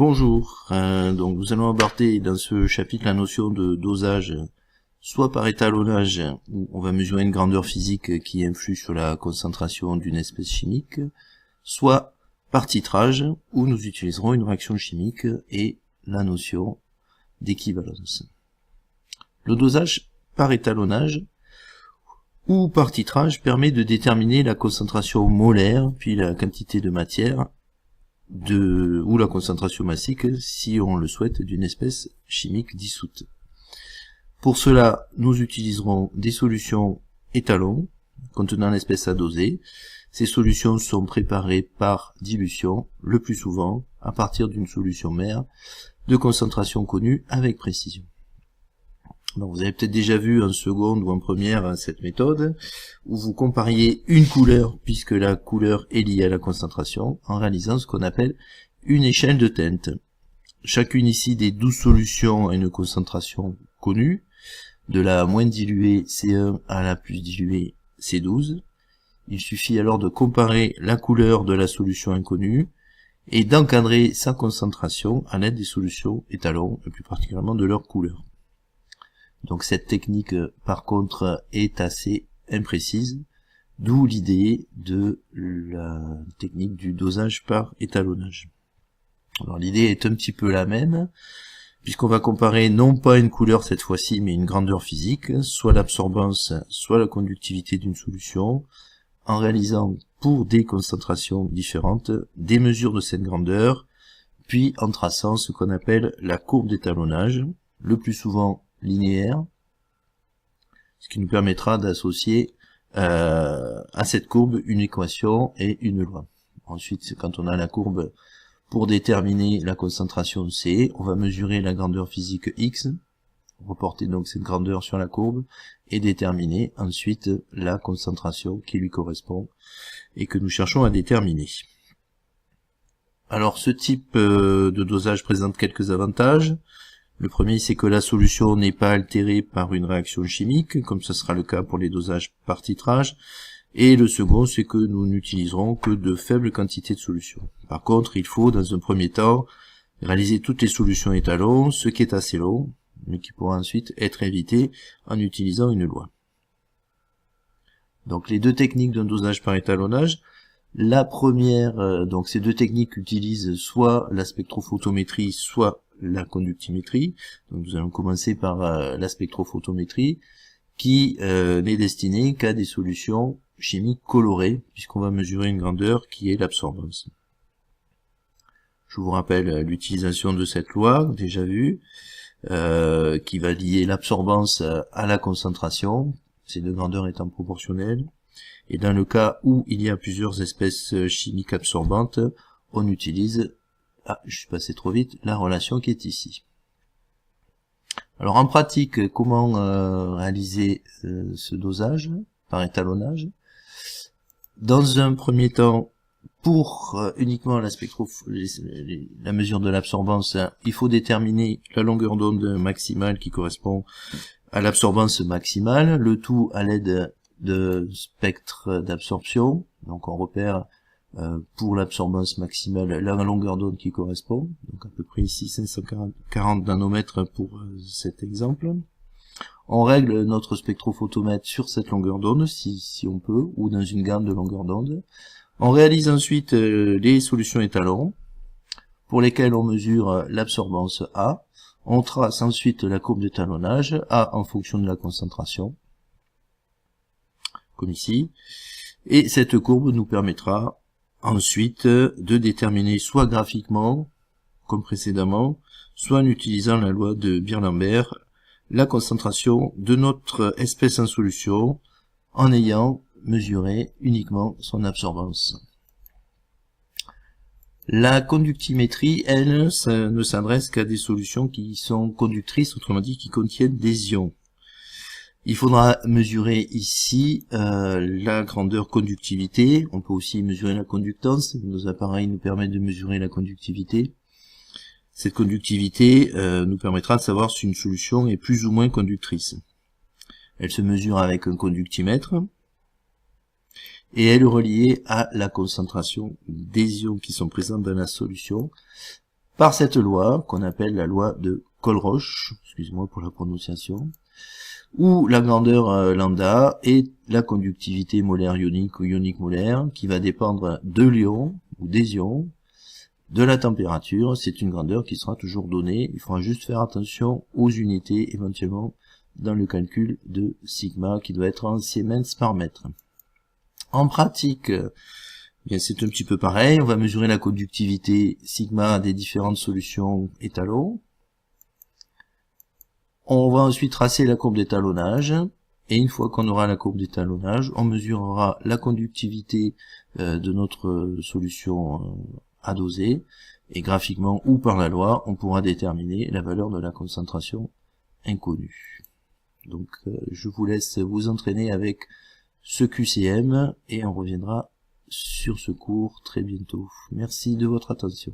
Bonjour, donc nous allons aborder dans ce chapitre la notion de dosage, soit par étalonnage, où on va mesurer une grandeur physique qui influe sur la concentration d'une espèce chimique, soit par titrage, où nous utiliserons une réaction chimique et la notion d'équivalence. Le dosage par étalonnage ou par titrage permet de déterminer la concentration molaire, puis la quantité de matière, ou la concentration massique, si on le souhaite, d'une espèce chimique dissoute. Pour cela, nous utiliserons des solutions étalons contenant l'espèce à doser. Ces solutions sont préparées par dilution, le plus souvent à partir d'une solution mère de concentration connue avec précision. Alors, vous avez peut-être déjà vu en seconde ou en première cette méthode, où vous compariez une couleur, puisque la couleur est liée à la concentration, en réalisant ce qu'on appelle une échelle de teinte. Chacune ici des 12 solutions a une concentration connue, de la moins diluée C1 à la plus diluée C12. Il suffit alors de comparer la couleur de la solution inconnue, et d'encadrer sa concentration à l'aide des solutions étalons, et plus particulièrement de leur couleur. Donc cette technique, par contre, est assez imprécise, d'où l'idée de la technique du dosage par étalonnage. Alors l'idée est un petit peu la même, puisqu'on va comparer non pas une couleur cette fois-ci, mais une grandeur physique, soit l'absorbance, soit la conductivité d'une solution, en réalisant pour des concentrations différentes des mesures de cette grandeur, puis en traçant ce qu'on appelle la courbe d'étalonnage, le plus souvent linéaire, ce qui nous permettra d'associer à cette courbe une équation et une loi. Ensuite, quand on a la courbe pour déterminer la concentration C, on va mesurer la grandeur physique X, reporter donc cette grandeur sur la courbe, et déterminer ensuite la concentration qui lui correspond et que nous cherchons à déterminer. Alors ce type de dosage présente quelques avantages. Le premier, c'est que la solution n'est pas altérée par une réaction chimique, comme ce sera le cas pour les dosages par titrage. Et le second, c'est que nous n'utiliserons que de faibles quantités de solution. Par contre, il faut, dans un premier temps, réaliser toutes les solutions étalons, ce qui est assez long, mais qui pourra ensuite être évité en utilisant une loi. Donc les deux techniques d'un dosage par étalonnage. La première, donc ces deux techniques utilisent soit la spectrophotométrie, soit la conductimétrie. Donc nous allons commencer par la spectrophotométrie, qui n'est destinée qu'à des solutions chimiques colorées, puisqu'on va mesurer une grandeur qui est l'absorbance. Je vous rappelle l'utilisation de cette loi, déjà vue, qui va lier l'absorbance à la concentration, ces deux grandeurs étant proportionnelles. Et dans le cas où il y a plusieurs espèces chimiques absorbantes, on utilise, je suis passé trop vite, la relation qui est ici. Alors en pratique, comment réaliser ce dosage par étalonnage? Dans un premier temps, pour uniquement la mesure de l'absorbance, il faut déterminer la longueur d'onde maximale qui correspond à l'absorbance maximale, le tout à l'aide de spectre d'absorption. Donc on repère pour l'absorbance maximale la longueur d'onde qui correspond, donc à peu près ici 540 nanomètres pour cet exemple. On règle notre spectrophotomètre sur cette longueur d'onde si on peut, ou dans une gamme de longueur d'onde. On réalise ensuite les solutions étalons, pour lesquelles on mesure l'absorbance A. On trace ensuite la courbe d'étalonnage, A en fonction de la concentration, comme ici, et cette courbe nous permettra ensuite de déterminer soit graphiquement, comme précédemment, soit en utilisant la loi de Beer-Lambert, la concentration de notre espèce en solution, en ayant mesuré uniquement son absorbance. La conductimétrie, elle, ne s'adresse qu'à des solutions qui sont conductrices, autrement dit qui contiennent des ions. Il faudra mesurer ici la grandeur conductivité. On peut aussi mesurer la conductance. Nos appareils nous permettent de mesurer la conductivité. Cette conductivité nous permettra de savoir si une solution est plus ou moins conductrice. Elle se mesure avec un conductimètre et elle est reliée à la concentration des ions qui sont présents dans la solution par cette loi qu'on appelle la loi de Colroche, excusez-moi pour la prononciation, où la grandeur lambda est la conductivité molaire ionique ou ionique molaire qui va dépendre de l'ion ou des ions, de la température. C'est une grandeur qui sera toujours donnée. Il faudra juste faire attention aux unités éventuellement dans le calcul de sigma qui doit être en Siemens par mètre. En pratique, bien c'est un petit peu pareil. On va mesurer la conductivité sigma des différentes solutions étalons. On va ensuite tracer la courbe d'étalonnage, et une fois qu'on aura la courbe d'étalonnage, on mesurera la conductivité de notre solution à doser, et graphiquement ou par la loi, on pourra déterminer la valeur de la concentration inconnue. Donc je vous laisse vous entraîner avec ce QCM, et on reviendra sur ce cours très bientôt. Merci de votre attention.